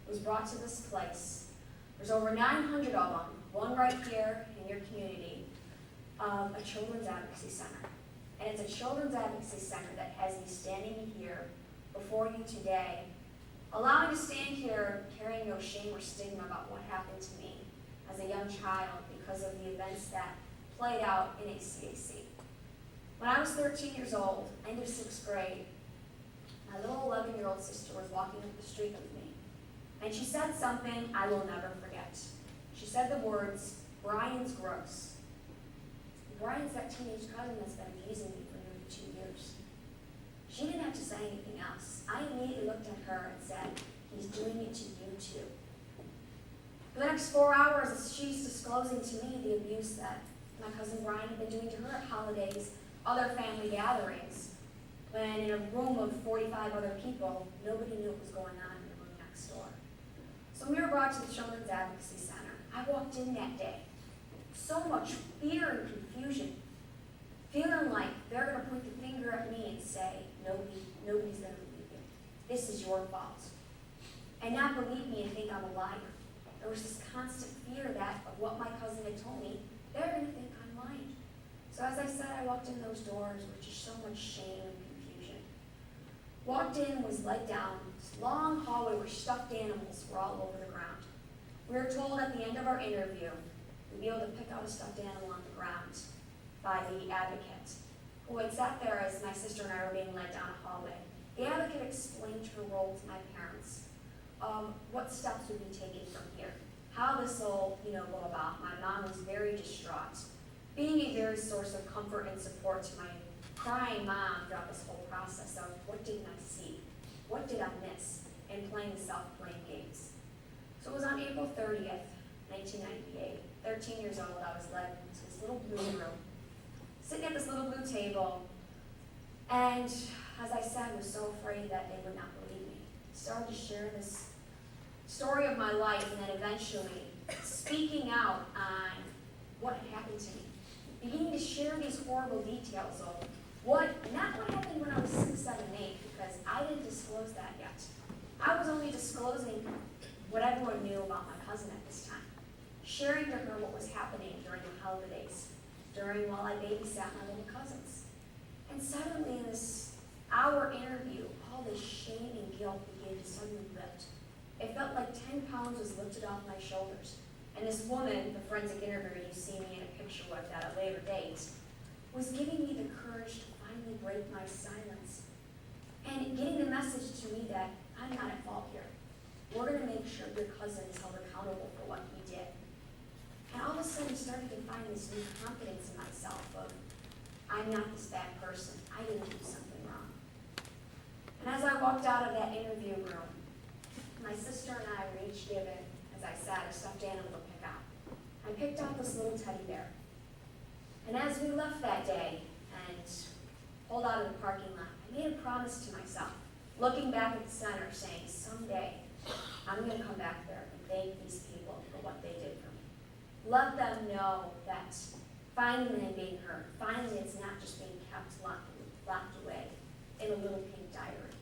was brought to this place. There's over 900 of them, one right here in your community, of a Children's Advocacy Center. And it's a Children's Advocacy Center that has me standing here before you today, allowing me to stand here carrying no shame or stigma about what happened to me as a young child because of the events that played out in ACAC. When I was 13 years old, end of 6th grade, my little 11-year-old sister was walking up the street with me, and she said something I will never forget. She said the words, "Brian's gross." Brian's that teenage cousin that's been abusing me for nearly 2 years. She didn't have to say anything else. I immediately looked at her and said, "He's doing it to you too." For the next 4 hours, she's disclosing to me the abuse that my cousin Brian had been doing to her at holidays, other family gatherings, when in a room of 45 other people, nobody knew what was going on in the room next door. So when we were brought to the Children's Advocacy Center, I walked in that day. So much fear and confusion, feeling like they're going to point the finger at me and say, nobody's going to believe you. This is your fault. And not believe me and think I'm a liar. There was this constant fear that of what my cousin had told me, they're going to think I'm lying. So as I said, I walked in those doors with just so much shame and confusion. Walked in, was led down this long hallway where stuffed animals were all over the ground. We were told at the end of our interview, we'd be able to pick out a stuffed animal on the ground by the advocate, who had sat there as my sister and I were being led down a hallway. The advocate explained her role to my parents, what steps would be taken from here, how this will, go about. My mom was very distraught, being a very source of comfort and support to my crying mom throughout this whole process of what didn't I see, what did I miss in playing the self-blame games. So it was on April 30th, 1998, 13 years old, I was led to this little blue room, sitting at this little blue table, and as I said, was so afraid that they would not believe me. Started to share this story of my life, and then eventually speaking out on what had happened to me. Beginning to share these horrible details of not what happened when I was 6, 7, 8, because I didn't disclose that yet. I was only disclosing what everyone knew about my cousin at this time. Sharing to her what was happening during the holidays, while I babysat my little cousins. And suddenly in this hour interview, all this shame and guilt began to suddenly lift. It felt like 10 pounds was lifted off my shoulders. And this woman, the forensic interviewer you see me in a picture with at a later date, was giving me the courage to finally break my silence. And getting the message to me that I'm not at fault here. We're going to make sure your cousin is held accountable for what he did. And all of a sudden started to find this new confidence in myself of, I'm not this bad person. I didn't do something wrong. And as I walked out of that interview room, my sister and I were each given, as I said, a stuffed animal to pick out. I picked out this little teddy bear. And as we left that day and pulled out of the parking lot, I made a promise to myself, looking back at the center, saying, someday I'm going to come back there and thank these people for what they did for me. Let them know that finding them being heard, finally it's not just being kept locked away in a little pink diary.